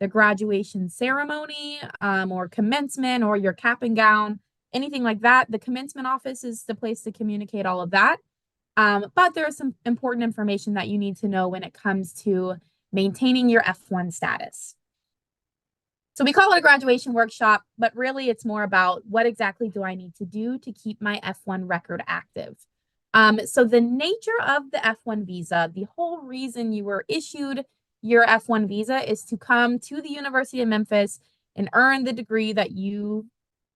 the graduation ceremony, or commencement, or your cap and gown, anything like that. The commencement office is the place to communicate all of that. But there is some important information that you need to know when it comes to maintaining your F1 status. So we call it a graduation workshop, but really it's more about what exactly do I need to do to keep my F1 record active. So the nature of the F1 visa, the whole reason you were issued your F1 visa is to come to the University of Memphis and earn the degree that you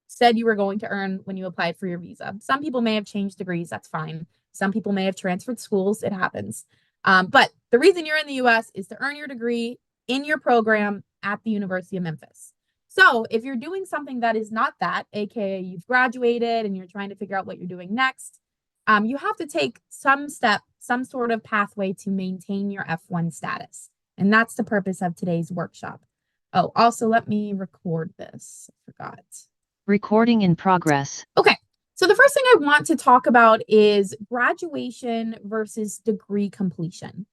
said you were going to earn when you applied for your visa. Some people may have changed degrees, that's fine. Some people may have transferred schools, it happens. But the reason you're in the US is to earn your degree in your program at the University of Memphis. So if you're doing something that is not that, aka you've graduated and you're trying to figure out what you're doing next, you have to take some step, some sort of pathway to maintain your F1 status. And that's the purpose of today's workshop. Oh, also let me record this. I forgot. Recording in progress. Okay. So the first thing I want to talk about is graduation versus degree completion.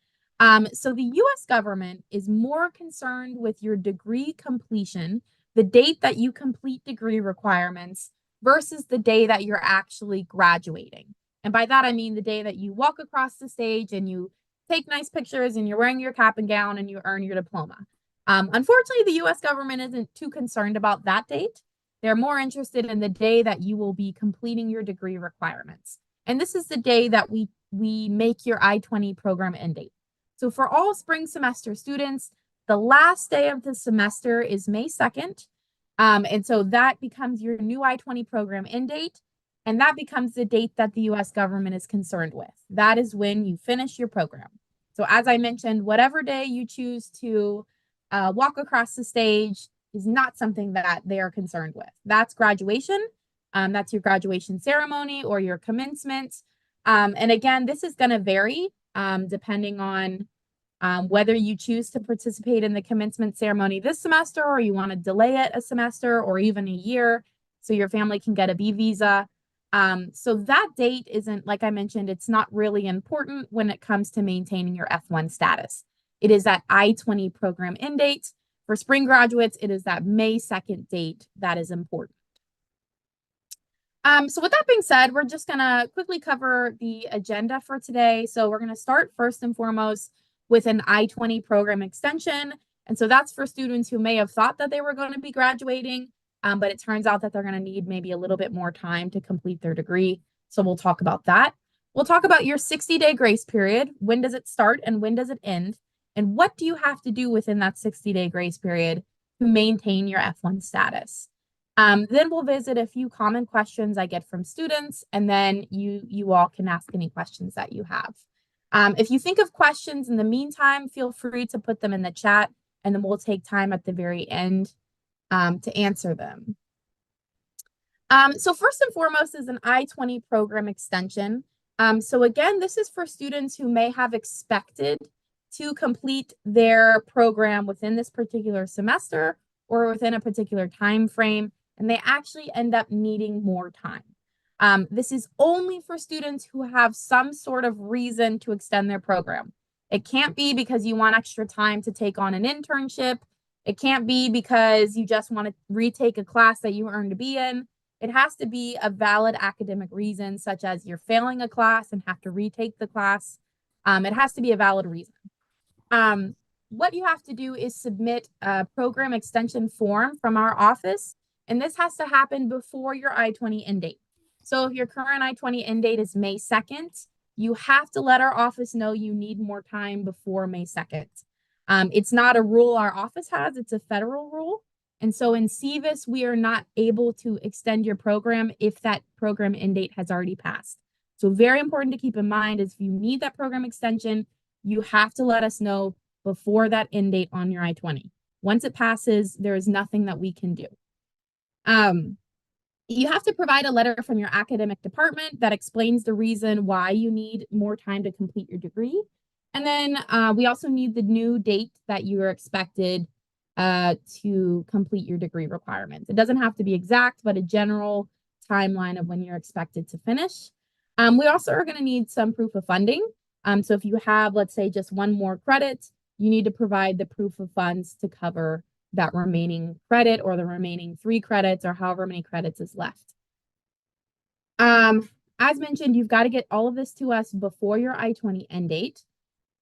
So the US government is more concerned with your degree completion, the date that you complete degree requirements versus the day that you're actually graduating. And by that, I mean the day that you walk across the stage and you take nice pictures and you're wearing your cap and gown and you earn your diploma. Unfortunately, the US government isn't too concerned about that date. They're more interested in the day that you will be completing your degree requirements. And this is the day that we make your I-20 program end date. So for all spring semester students, the last day of the semester is May 2nd. And so that becomes your new I-20 program end date. And that becomes the date that the US government is concerned with. That is when you finish your program. So as I mentioned, whatever day you choose to walk across the stage is not something that they are concerned with. That's graduation. That's your graduation ceremony or your commencement. And again, this is going to vary depending on whether you choose to participate in the commencement ceremony this semester or you want to delay it a semester or even a year so your family can get a B visa. So that date isn't, like I mentioned, it's not really important when it comes to maintaining your F1 status. It is that I-20 program end date. For spring graduates, it is that May 2nd date that is important. So with that being said, we're just going to quickly cover the agenda for today. So we're going to start first and foremost with an I-20 program extension. And so that's for students who may have thought that they were going to be graduating, but it turns out that they're going to need maybe a little bit more time to complete their degree. So we'll talk about that. We'll talk about your 60-day grace period. When does it start and when does it end? And what do you have to do within that 60-day grace period to maintain your F1 status? Then we'll visit a few common questions I get from students, and then you all can ask any questions that you have. If you think of questions in the meantime, feel free to put them in the chat, and then we'll take time at the very end to answer them. So first and foremost is an I-20 program extension. So again, this is for students who may have expected to complete their program within this particular semester or within a particular time frame, and they actually end up needing more time. This is only for students who have some sort of reason to extend their program. It can't be because you want extra time to take on an internship. It can't be because you just want to retake a class that you earned to be in. It has to be a valid academic reason, such as you're failing a class and have to retake the class. It has to be a valid reason. What you have to do is submit a program extension form from our office, and this has to happen before your I-20 end date. So if your current I-20 end date is May 2nd, you have to let our office know you need more time before May 2nd. It's not a rule our office has, it's a federal rule. And so in CVIS, we are not able to extend your program if that program end date has already passed. So very important to keep in mind is if you need that program extension, you have to let us know before that end date on your I-20. Once it passes, there is nothing that we can do. You have to provide a letter from your academic department that explains the reason why you need more time to complete your degree. And then we also need the new date that you are expected to complete your degree requirements. It doesn't have to be exact, but a general timeline of when you're expected to finish. We also are going to need some proof of funding. So if you have, let's say, just one more credit, you need to provide the proof of funds to cover that remaining credit or the remaining 3 credits or however many credits is left. As mentioned, you've got to get all of this to us before your I-20 end date.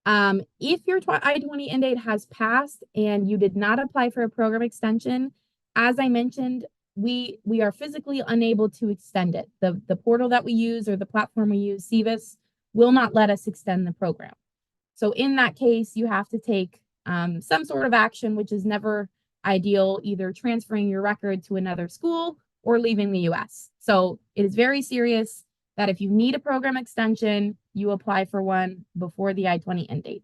If your I-20 end date has passed and you did not apply for a program extension, as I mentioned, we are physically unable to extend it. The portal that we use or the platform we use, SEVIS, will not let us extend the program. So in that case, you have to take some sort of action, which is never ideal, either transferring your record to another school or leaving the US. So it is very serious that if you need a program extension, you apply for one before the I-20 end date.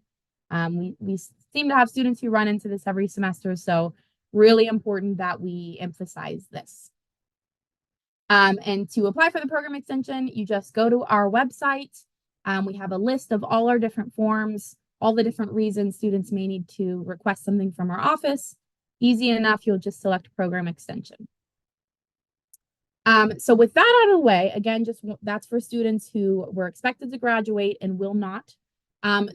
We seem to have students who run into this every semester, so really important that we emphasize this. And to apply for the program extension, you just go to our website. We have a list of all our different forms, all the different reasons students may need to request something from our office. Easy enough, you'll just select program extension. So with that out of the way, again, that's for students who were expected to graduate and will not.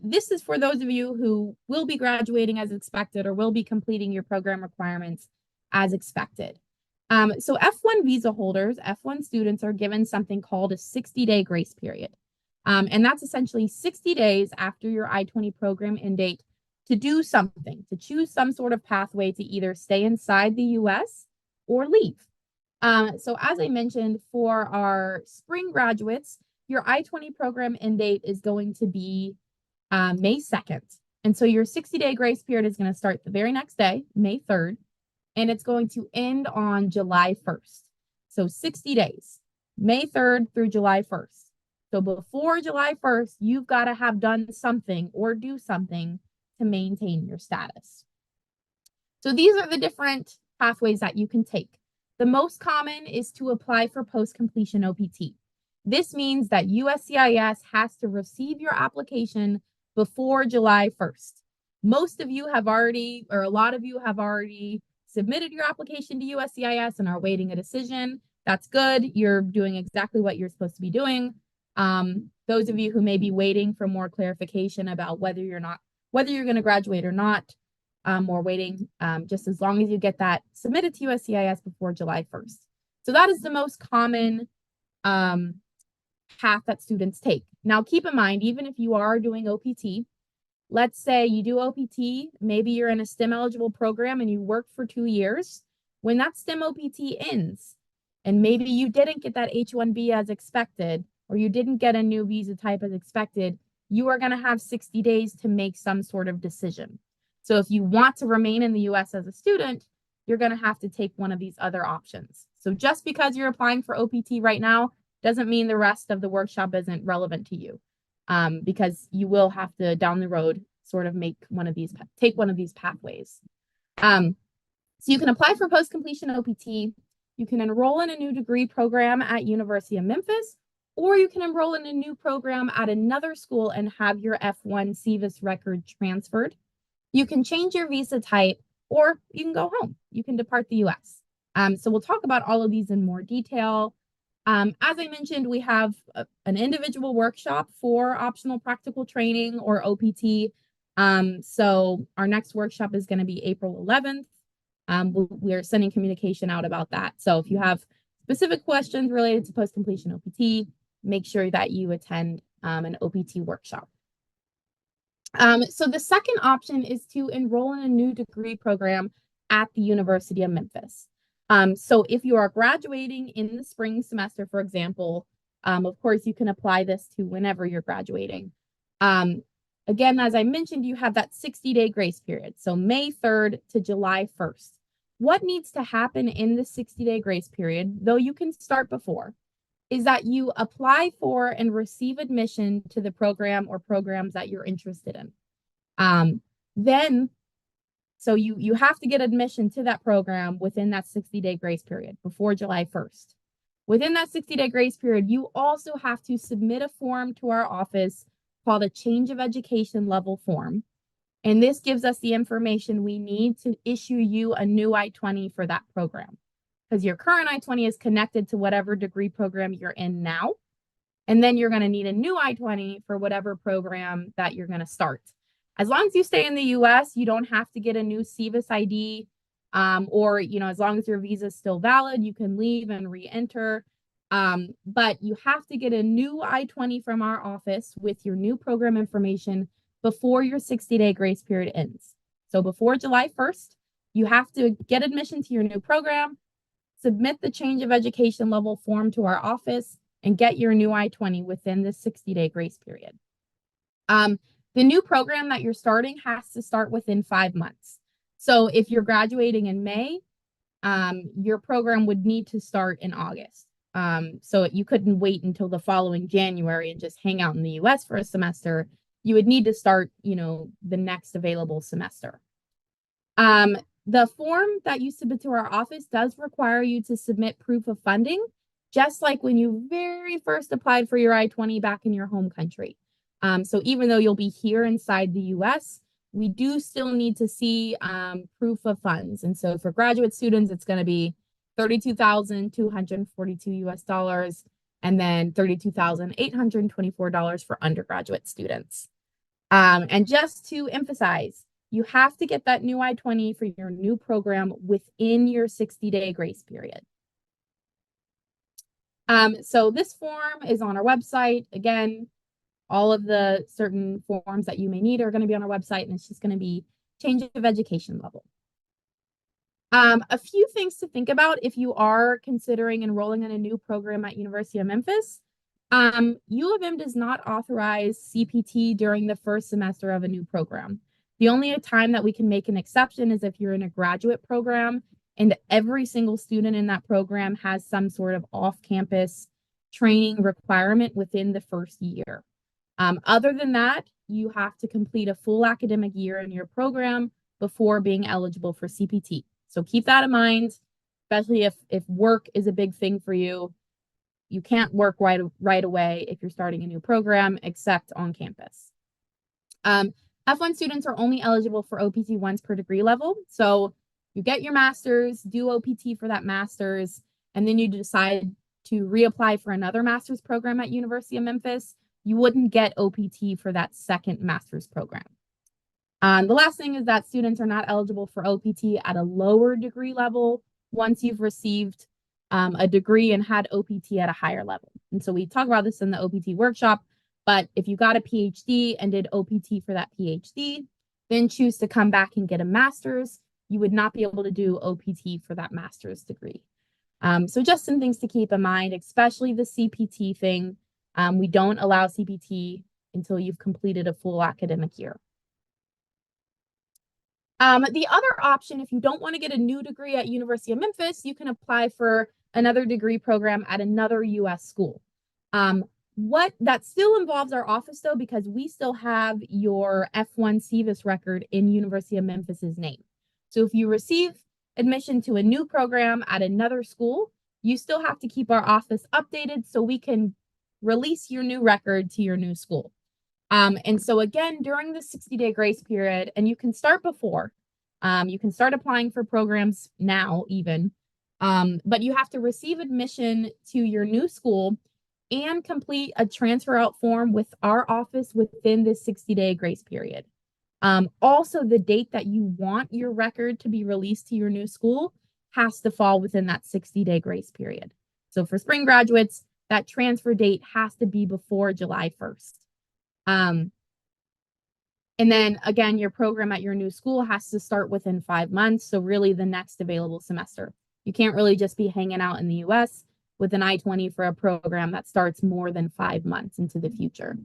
This is for those of you who will be graduating as expected or will be completing your program requirements as expected. So F1 visa holders, F1 students are given something called a 60-day grace period. And that's essentially 60 days after your I-20 program end date to do something, to choose some sort of pathway to either stay inside the US or leave. So as I mentioned, for our spring graduates, your I-20 program end date is going to be May 2nd. And so your 60-day grace period is going to start the very next day, May 3rd, and it's going to end on July 1st. So 60 days, May 3rd through July 1st. So before July 1st, you've got to have done something or do something to maintain your status. So these are the different pathways that you can take. The most common is to apply for post-completion OPT. This means that USCIS has to receive your application before July 1st. Most of you have already, or a lot of you have already submitted your application to USCIS and are waiting a decision. That's good. You're doing exactly what you're supposed to be doing. Those of you who may be waiting for more clarification about whether you're going to graduate or not, or waiting, just as long as you get that submitted to USCIS before July 1st. So that is the most common path that students take. Now, keep in mind, even if you are doing OPT, let's say you do OPT, maybe you're in a STEM eligible program and you work for 2 years. When that STEM OPT ends, and maybe you didn't get that H-1B as expected, or you didn't get a new visa type as expected, you are going to have 60 days to make some sort of decision. So if you want to remain in the US as a student, you're going to have to take one of these other options. So just because you're applying for OPT right now doesn't mean the rest of the workshop isn't relevant to you, because you will have to, down the road, sort of take one of these pathways. So you can apply for post-completion OPT. You can enroll in a new degree program at University of Memphis, or you can enroll in a new program at another school and have your F1 SEVIS record transferred. You can change your visa type, or you can go home. You can depart the US. So we'll talk about all of these in more detail. As I mentioned, we have an individual workshop for optional practical training or OPT. So our next workshop is going to be April 11th. We're sending communication out about that. So if you have specific questions related to post-completion OPT, make sure that you attend an OPT workshop. So the second option is to enroll in a new degree program at the University of Memphis. So if you are graduating in the spring semester, for example, of course, you can apply this to whenever you're graduating. Again, as I mentioned, you have that 60-day grace period. So May 3rd to July 1st. What needs to happen in the 60-day grace period, though you can start before, is that you apply for and receive admission to the program or programs that you're interested in. So you have to get admission to that program within that 60-day grace period before July 1st. Within that 60-day grace period, you also have to submit a form to our office called a change of education level form. And this gives us the information we need to issue you a new I-20 for that program, because your current I-20 is connected to whatever degree program you're in now. And then you're going to need a new I-20 for whatever program that you're going to start. As long as you stay in the US, you don't have to get a new SEVIS ID or, as long as your visa is still valid, you can leave and re-enter. But you have to get a new I-20 from our office with your new program information before your 60-day grace period ends. So before July 1st, you have to get admission to your new program, submit the change of education level form to our office, and get your new I-20 within the 60-day grace period. The new program that you're starting has to start within 5 months. So if you're graduating in May, your program would need to start in August. So you couldn't wait until the following January and just hang out in the US for a semester. You would need to start, the next available semester. The form that you submit to our office does require you to submit proof of funding, just like when you very first applied for your I-20 back in your home country. So even though you'll be here inside the US, we do still need to see proof of funds. And so for graduate students, it's going to be $32,242 US dollars, and then $32,824 for undergraduate students. And just to emphasize, you have to get that new I-20 for your new program within your 60-day grace period. So this form is on our website. Again, all of the certain forms that you may need are going to be on our website, and it's just going to be change of education level. A few things to think about if you are considering enrolling in a new program at University of Memphis. U of M does not authorize CPT during the first semester of a new program. The only time that we can make an exception is if you're in a graduate program and every single student in that program has some sort of off-campus training requirement within the first year. Other than that, you have to complete a full academic year in your program before being eligible for CPT. So keep that in mind, especially if work is a big thing for you. You can't work right away if you're starting a new program, except on campus. F1 students are only eligible for OPT once per degree level. So you get your master's, do OPT for that master's, and then you decide to reapply for another master's program at University of Memphis. You wouldn't get OPT for that second master's program. The last thing is that students are not eligible for OPT at a lower degree level once you've received a degree and had OPT at a higher level. And so we talk about this in the OPT workshop, but if you got a PhD and did OPT for that PhD, then choose to come back and get a master's, you would not be able to do OPT for that master's degree. So just some things to keep in mind, especially the CPT thing. We don't allow CPT until you've completed a full academic year. The other option, if you don't want to get a new degree at University of Memphis, you can apply for another degree program at another US school. What that still involves our office though, because we still have your F1 CVIS record in University of Memphis's name. So if you receive admission to a new program at another school, you still have to keep our office updated so we can release your new record to your new school. And so again, during the 60-day grace period, and you can start before, you can start applying for programs now even, but you have to receive admission to your new school and complete a transfer out form with our office within this 60-day grace period. Also, the date that you want your record to be released to your new school has to fall within that 60-day grace period. So for spring graduates, that transfer date has to be before July 1st. And then again, your program at your new school has to start within 5 months. So really the next available semester. You can't really just be hanging out in the US with an I-20 for a program that starts more than 5 months into the future.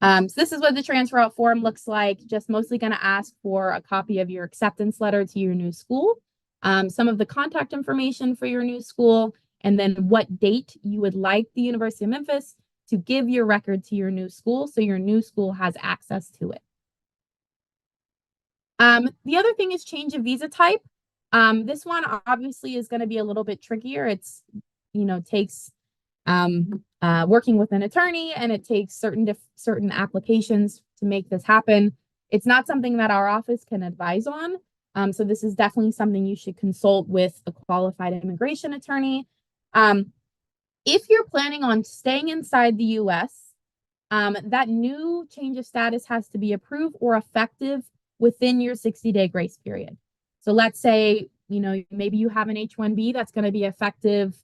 So this is what the transfer out form looks like. Just mostly going to ask for a copy of your acceptance letter to your new school, some of the contact information for your new school, and then what date you would like the University of Memphis to give your record to your new school so your new school has access to it. The other thing is change of visa type. This one obviously is going to be a little bit trickier. It's, takes working with an attorney, and it takes certain applications to make this happen. It's not something that our office can advise on. So this is definitely something you should consult with a qualified immigration attorney. If you're planning on staying inside the US, that new change of status has to be approved or effective within your 60-day grace period. So let's say, maybe you have an H-1B that's going to be effective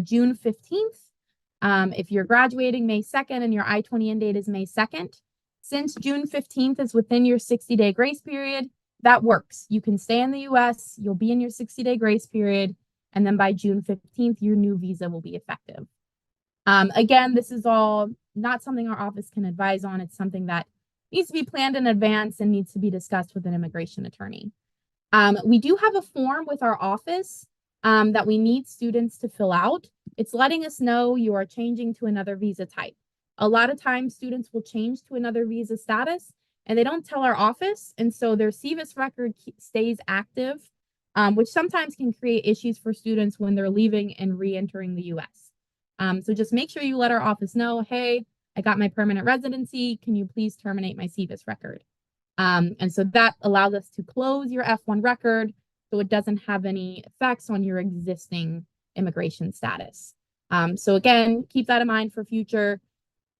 June 15th. If you're graduating May 2nd and your I-20 end date is May 2nd, since June 15th is within your 60-day grace period, that works. You can stay in the US, you'll be in your 60-day grace period, and then by June 15th, your new visa will be effective. Again, this is all not something our office can advise on. It's something that needs to be planned in advance and needs to be discussed with an immigration attorney. We do have a form with our office that we need students to fill out. It's letting us know you are changing to another visa type. A lot of times students will change to another visa status and they don't tell our office. And so their CVIS record stays active, which sometimes can create issues for students when they're leaving and re-entering the US. So just make sure you let our office know, hey, I got my permanent residency. Can you please terminate my CVIS record? And so that allows us to close your F1 record so it doesn't have any effects on your existing immigration status. So again, keep that in mind for the future.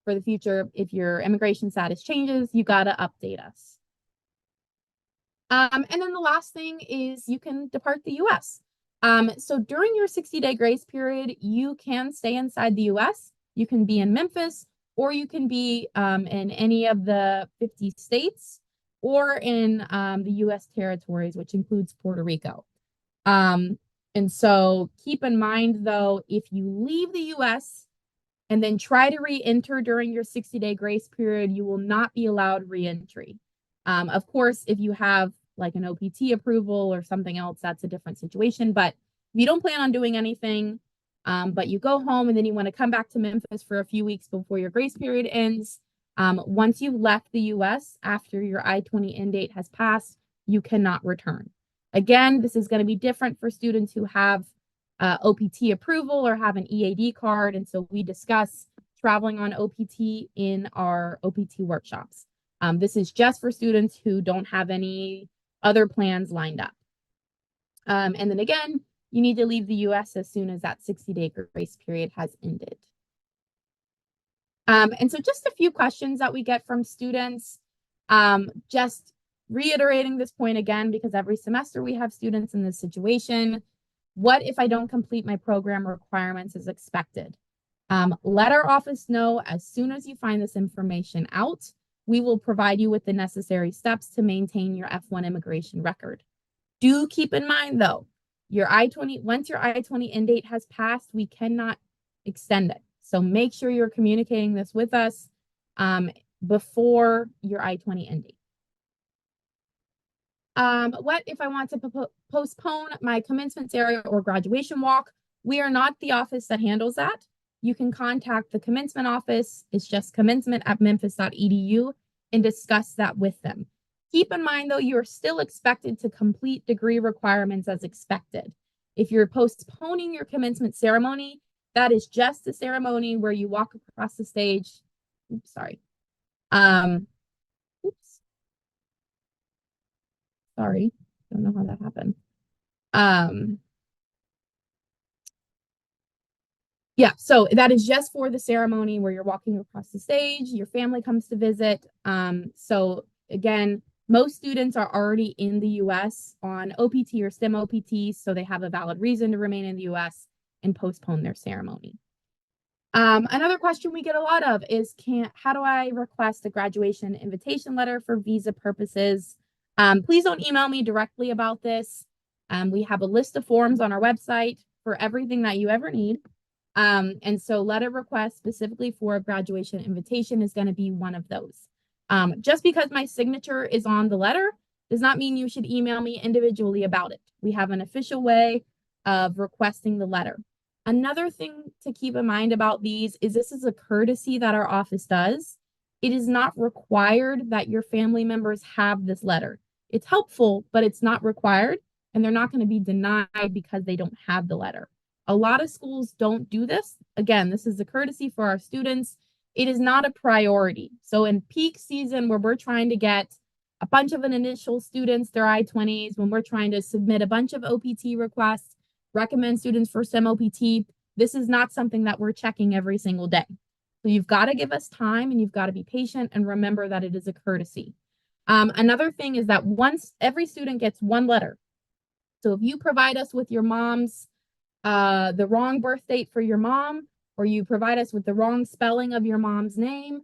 If your immigration status changes, you got to update us. And then the last thing is you can depart the US. So during your 60-day grace period, you can stay inside the US. You can be in Memphis, or you can be in any of the 50 states, or in the US territories, which includes Puerto Rico. And so keep in mind, though, if you leave the US and then try to re-enter during your 60-day grace period, you will not be allowed re-entry. Of course, if you have like an OPT approval or something else, that's a different situation. But if you don't plan on doing anything, but you go home and then you want to come back to Memphis for a few weeks before your grace period ends, once you've left the US after your I-20 end date has passed, you cannot return. Again, this is going to be different for students who have OPT approval or have an EAD card. And so we discuss traveling on OPT in our OPT workshops. This is just for students who don't have any other plans lined up. And then again, you need to leave the US as soon as that 60-day grace period has ended. And so just a few questions that we get from students, just reiterating this point again, because every semester we have students in this situation. What if I don't complete my program requirements as expected? Let our office know as soon as you find this information out. We will provide you with the necessary steps to maintain your F1 immigration record. Do keep in mind, though, once your I-20 end date has passed, we cannot extend it. So make sure you're communicating this with us before your I-20 end date. What if I want to postpone my commencement area or graduation walk? We are not the office that handles that. You can contact the commencement office. It's just commencement@memphis.edu and discuss that with them. Keep in mind, though, you are still expected to complete degree requirements as expected. If you're postponing your commencement ceremony, that is just a ceremony where you walk across the stage. Oops, sorry. Sorry, don't know how that happened. Yeah, so that is just for the ceremony where you're walking across the stage, your family comes to visit. So again, most students are already in the US on OPT or STEM OPT, so they have a valid reason to remain in the US and postpone their ceremony. Another question we get a lot of is, how do I request a graduation invitation letter for visa purposes? Please don't email me directly about this. We have a list of forms on our website for everything that you ever need. And so letter request specifically for a graduation invitation is going to be one of those. Just because my signature is on the letter does not mean you should email me individually about it. We have an official way of requesting the letter. Another thing to keep in mind about these is this is a courtesy that our office does. It is not required that your family members have this letter. It's helpful, but it's not required, and they're not going to be denied because they don't have the letter. A lot of schools don't do this. Again, this is a courtesy for our students. It is not a priority. So in peak season where we're trying to get a bunch of initial students, their I-20s, when we're trying to submit a bunch of OPT requests, recommend students for STEM OPT, this is not something that we're checking every single day. So you've got to give us time and you've got to be patient and remember that it is a courtesy. Another thing is that once every student gets one letter. So if you provide us with your mom's the wrong birth date for your mom, or you provide us with the wrong spelling of your mom's name,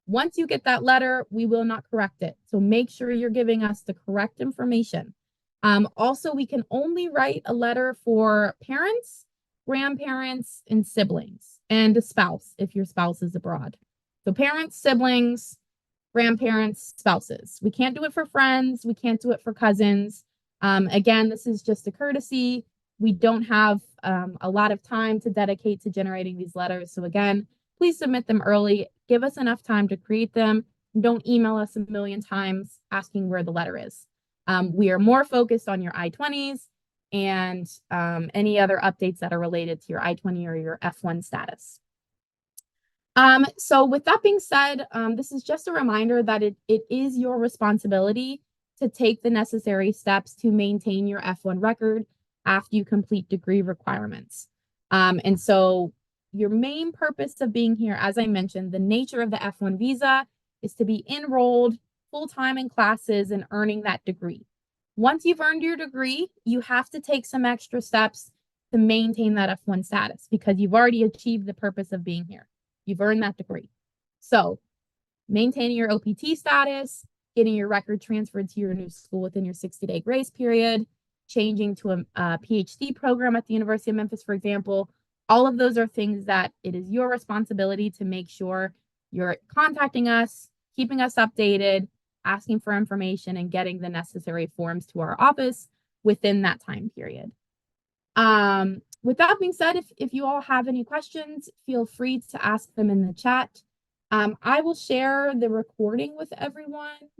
once you get that letter, we will not correct it. So make sure you're giving us the correct information. Also, we can only write a letter for parents, grandparents, and siblings, and a spouse if your spouse is abroad. So parents, siblings, grandparents, spouses. We can't do it for friends. We can't do it for cousins. Again, this is just a courtesy. We don't have a lot of time to dedicate to generating these letters. So again, please submit them early. Give us enough time to create them. Don't email us a million times asking where the letter is. We are more focused on your I-20s and any other updates that are related to your I-20 or your F1 status. So with that being said, this is just a reminder that it is your responsibility to take the necessary steps to maintain your F1 record after you complete degree requirements. And so your main purpose of being here, as I mentioned, the nature of the F1 visa is to be enrolled full-time in classes and earning that degree. Once you've earned your degree, you have to take some extra steps to maintain that F1 status because you've already achieved the purpose of being here. You've earned that degree. So maintaining your OPT status, getting your record transferred to your new school within your 60-day grace period, changing to a PhD program at the University of Memphis, for example, all of those are things that it is your responsibility to make sure you're contacting us, keeping us updated, asking for information, and getting the necessary forms to our office within that time period. With that being said, if you all have any questions, feel free to ask them in the chat. I will share the recording with everyone.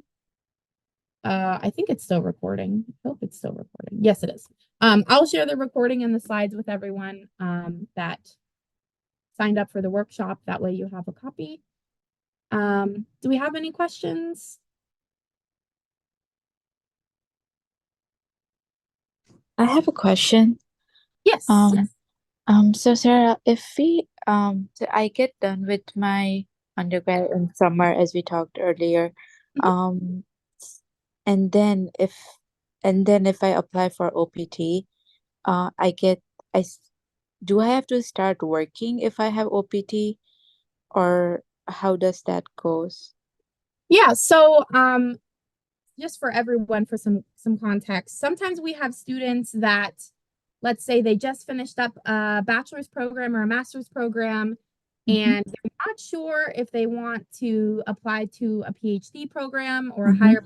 I think it's still recording. I hope it's still recording. Yes, it is. I'll share the recording and the slides with everyone that signed up for the workshop. That way you have a copy. Do we have any questions? I have a question. Yes. Yes. So Sarah, if so I get done with my undergrad in summer, as we talked earlier, um, and then if I apply for OPT, I get I s- do I have to start working if I have OPT, or how does that goes? Yeah. So just for everyone for some context, sometimes we have students that, let's say they just finished up a bachelor's program or a master's program and they're not sure if they want to apply to a PhD program or a higher,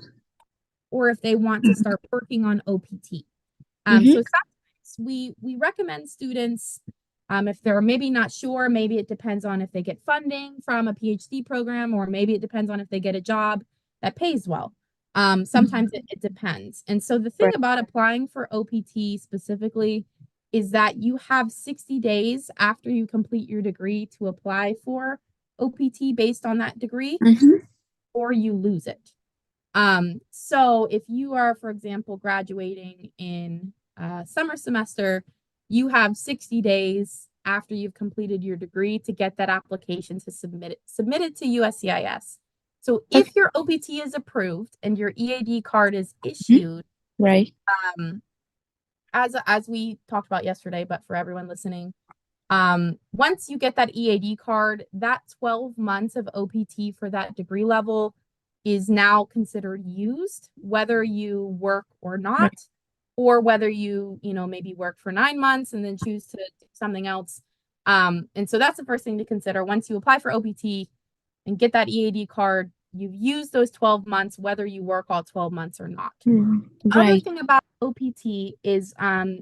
or if they want to start working on OPT. So sometimes we recommend students, if they're maybe not sure, maybe it depends on if they get funding from a PhD program, or maybe it depends on if they get a job that pays well. Sometimes it depends. And so the thing Right. about applying for OPT specifically is that you have 60 days after you complete your degree to apply for OPT based on that degree, or you lose it. So if you are, for example, graduating in summer semester, you have 60 days after you've completed your degree to get that application to submit it to USCIS. So if your OPT is approved and your EAD card is issued, Right. as we talked about yesterday, but for everyone listening, once you get that EAD card, that 12 months of OPT for that degree level is now considered used, whether you work or not, or whether you maybe work for 9 months and then choose to do something else. And so that's the first thing to consider. Once you apply for OPT and get that EAD card, you've used those 12 months, whether you work all 12 months or not. Other thing about OPT is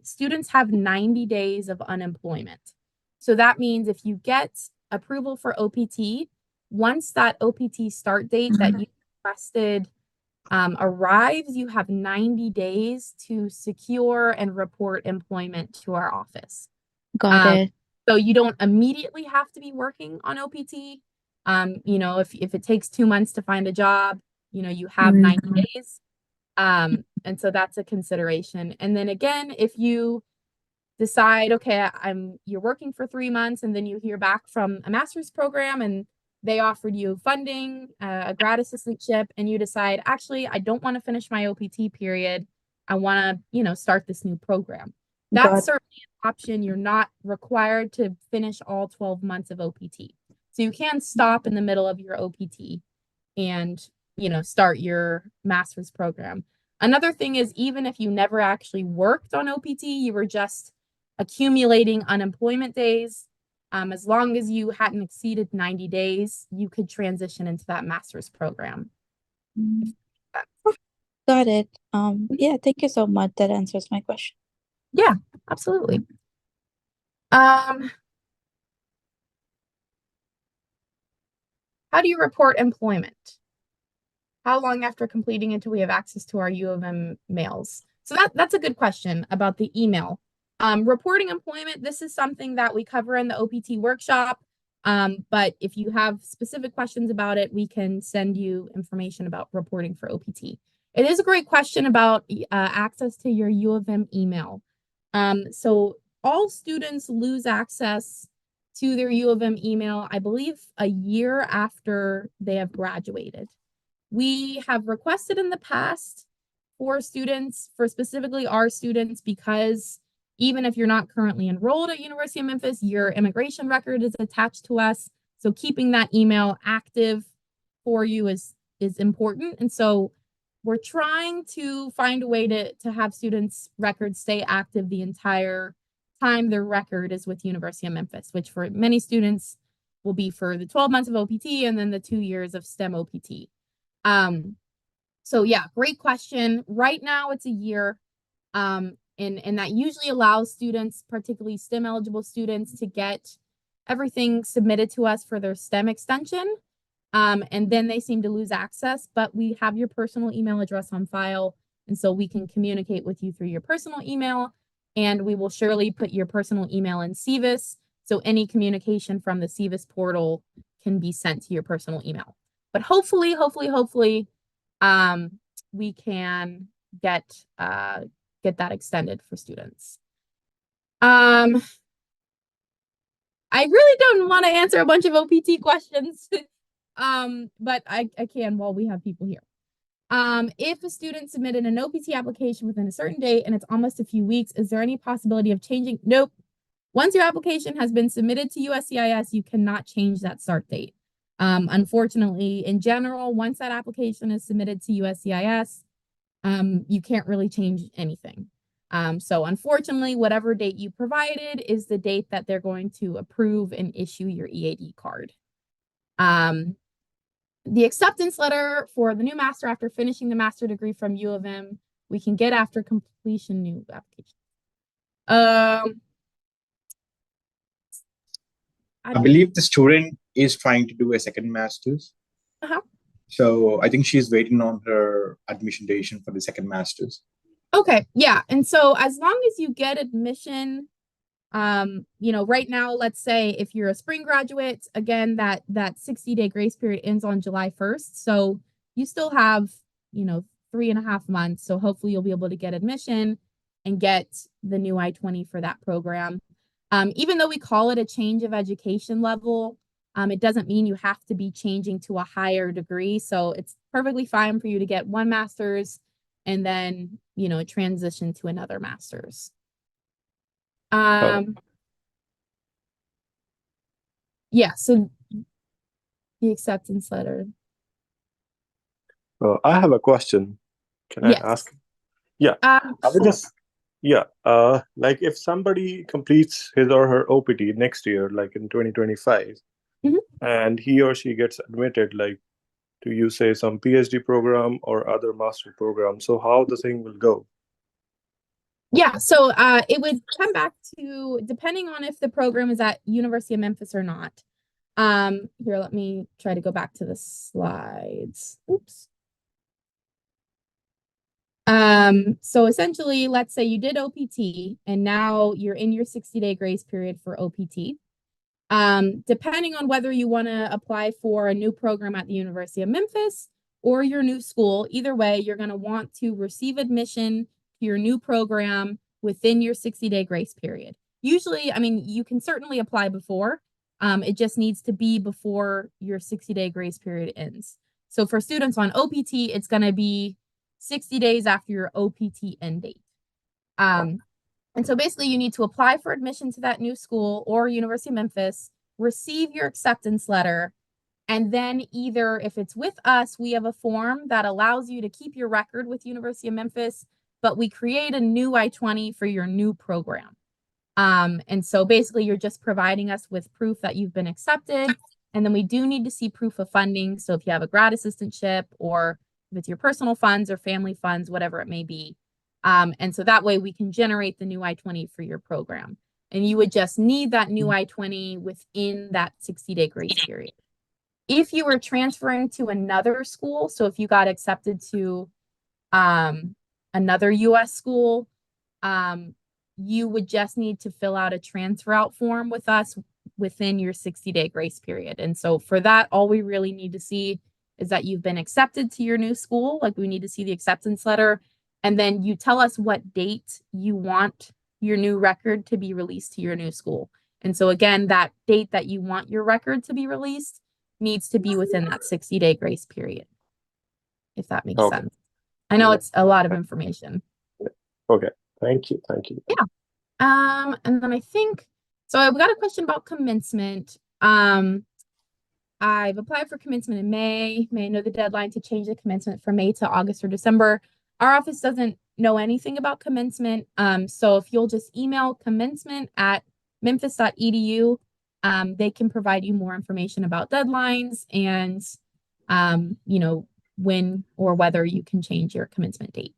students have 90 days of unemployment. So that means if you get approval for OPT, once that OPT start date that you requested arrives, you have 90 days to secure and report employment to our office. Got it. So you don't immediately have to be working on OPT. If it takes 2 months to find a job, you have 90 days. And so that's a consideration. And then again, if you decide, okay, you're working for 3 months and then you hear back from a master's program and they offered you funding, a grad assistantship, and you decide, actually, I don't want to finish my OPT period. I want to, start this new program. Got That's it. certainly an option. You're not required to finish all 12 months of OPT. So you can stop in the middle of your OPT and, start your master's program. Another thing is, even if you never actually worked on OPT, you were just accumulating unemployment days, as long as you hadn't exceeded 90 days, you could transition into that master's program. Mm, Got it. Yeah, thank you so much. That answers my question. Yeah, absolutely. How do you report employment? How long after completing until we have access to our UofM mails? So that's a good question about the email. Reporting employment, this is something that we cover in the OPT workshop. But if you have specific questions about it, we can send you information about reporting for OPT. It is a great question about access to your UofM email. So all students lose access to their UofM email, I believe, a year after they have graduated. We have requested in the past for students, for specifically our students, because even if you're not currently enrolled at University of Memphis, your immigration record is attached to us. So keeping that email active for you is important. And so we're trying to find a way to have students' records stay active the entire time their record is with University of Memphis, which for many students will be for the 12 months of OPT and then the 2 years of STEM OPT. So yeah, great question. Right now it's a year. And that usually allows students, particularly STEM eligible students, to get everything submitted to us for their STEM extension. And then they seem to lose access, but we have your personal email address on file. And so we can communicate with you through your personal email, and we will surely put your personal email in SEVIS. So any communication from the SEVIS portal can be sent to your personal email. But hopefully, we can get that extended for students. I really don't want to answer a bunch of OPT questions, but I can while we have people here. If a student submitted an OPT application within a certain date and it's almost a few weeks, is there any possibility of changing? Nope. Once your application has been submitted to USCIS, you cannot change that start date. Unfortunately, in general, once that application is submitted to USCIS, you can't really change anything. So unfortunately, whatever date you provided is the date that they're going to approve and issue your EAD card. The acceptance letter for the new master after finishing the master degree from UofM, we can get after completion new application. I believe the student is trying to do a second master's. Uh-huh. So I think she's waiting on her admission decision for the second master's. Okay, yeah. And so as long as you get admission, right now, let's say if you're a spring graduate, again, that 60-day grace period ends on July 1st. So you still have, 3.5 months. So hopefully you'll be able to get admission and get the new I-20 for that program. Even though we call it a change of education level, it doesn't mean you have to be changing to a higher degree. So it's perfectly fine for you to get one master's and then, transition to another master's. Yeah, so the acceptance letter. I have a question. Can I ask? Yeah. I would just, like if somebody completes his or her OPT next year, like in 2025, and he or she gets admitted, like, to you say some PhD program or other master program, so how the thing will go? Yeah, so it would come back to depending on if the program is at University of Memphis or not. Here, let me try to go back to the slides. Oops. So essentially, let's say you did OPT and now you're in your 60-day grace period for OPT. Depending on whether you want to apply for a new program at the University of Memphis or your new school, either way, you're going to want to receive admission to your new program within your 60-day grace period. Usually, you can certainly apply before. It just needs to be before your 60-day grace period ends. So for students on OPT, it's going to be 60 days after your OPT end date. And so basically you need to apply for admission to that new school or University of Memphis, receive your acceptance letter, and then either if it's with us, we have a form that allows you to keep your record with University of Memphis, but we create a new I-20 for your new program. And so basically you're just providing us with proof that you've been accepted. And then we do need to see proof of funding. So if you have a grad assistantship or if it's your personal funds or family funds, whatever it may be. And so that way we can generate the new I-20 for your program. And you would just need that new I-20 within that 60-day grace period. If you were transferring to another school, so if you got accepted to another US school, you would just need to fill out a transfer out form with us within your 60-day grace period. And so for that, all we really need to see is that you've been accepted to your new school. Like we need to see the acceptance letter. And then you tell us what date you want your new record to be released to your new school. And so again, that date that you want your record to be released needs to be within that 60-day grace period, if that makes sense. I know it's a lot of information. Okay, thank you. Yeah. And then I think, so I've got a question about commencement. I've applied for commencement in May. May I know the deadline to change the commencement from May to August or December. Our office doesn't know anything about commencement. So if you'll just email commencement@memphis.edu, they can provide you more information about deadlines and, when or whether you can change your commencement date.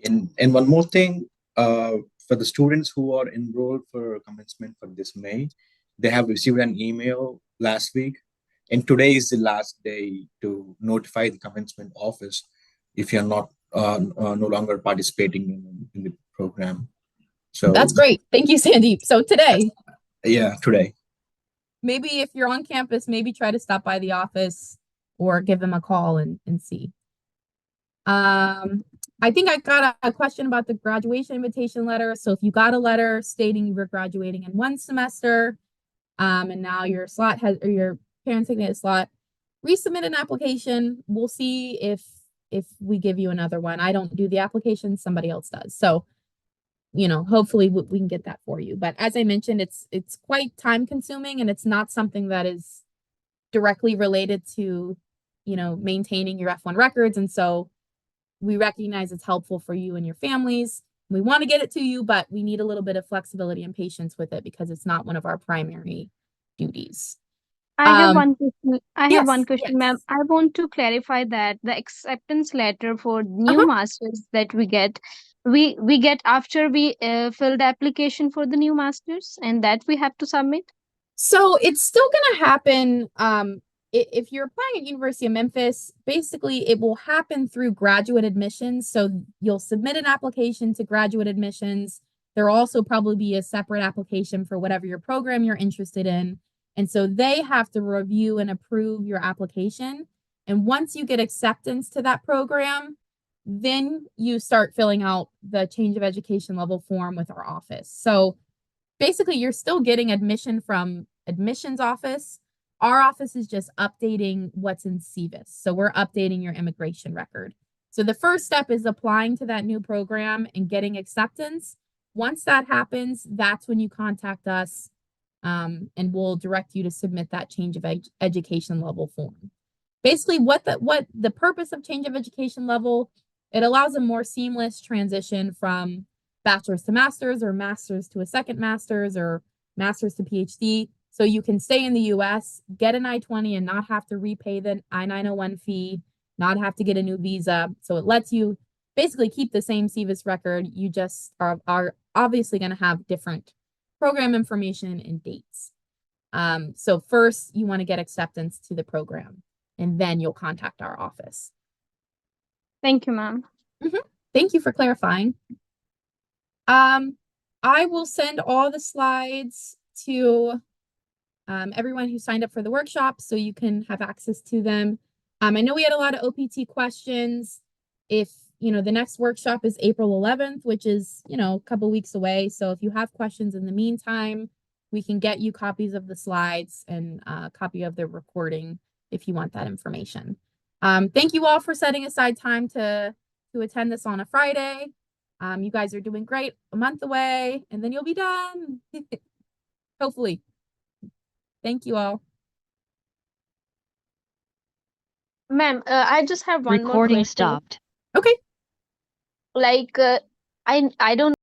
And one more thing, for the students who are enrolled for commencement for this May, they have received an email last week, and today is the last day to notify the commencement office if you're not no longer participating in the program. So that's great. Thank you, Sandeep. So today. Yeah, today. Maybe if you're on campus, maybe try to stop by the office or give them a call and see. I think I got a question about the graduation invitation letter. So if you got a letter stating you were graduating in one semester, and now your slot has, or your parents taking a slot, resubmit an application. We'll see if we give you another one. I don't do the application, somebody else does. So, hopefully we can get that for you. But as I mentioned, it's quite time consuming, and it's not something that is directly related to, maintaining your F1 records. And so we recognize it's helpful for you and your families. We want to get it to you, but we need a little bit of flexibility and patience with it because it's not one of our primary duties. I have one question. Yes, Ma'am. I want to clarify that the acceptance letter for new masters that we get after we fill the application for the new masters, and that we have to submit. So it's still going to happen. If you're applying at University of Memphis, basically it will happen through graduate admissions. So you'll submit an application to graduate admissions. There'll also probably be a separate application for whatever your program you're interested in. And so they have to review and approve your application. And once you get acceptance to that program, then you start filling out the change of education level form with our office. So basically you're still getting admission from admissions office. Our office is just updating what's in CVIS. So we're updating your immigration record. So the first step is applying to that new program and getting acceptance. Once that happens, that's when you contact us, and we'll direct you to submit that change of education level form. Basically, what the purpose of change of education level, it allows a more seamless transition from bachelor's to master's or master's to a second master's or master's to PhD. So you can stay in the US, get an I-20 and not have to repay the I-901 fee, not have to get a new visa. So it lets you basically keep the same CVIS record. You just are obviously going to have different program information and dates. So first you want to get acceptance to the program, and then you'll contact our office. Thank you, ma'am. Thank you for clarifying. I will send all the slides to everyone who signed up for the workshop so you can have access to them. I know we had a lot of OPT questions. If, the next workshop is April 11th, which is, a couple weeks away. So if you have questions in the meantime, we can get you copies of the slides and a copy of the recording if you want that information. Thank you all for setting aside time to to attend this on a Friday. You guys are doing great. A month away, and then you'll be done. Hopefully. Thank you all. Ma'am, I just have one more Recording question. stopped. Okay. Like, I don't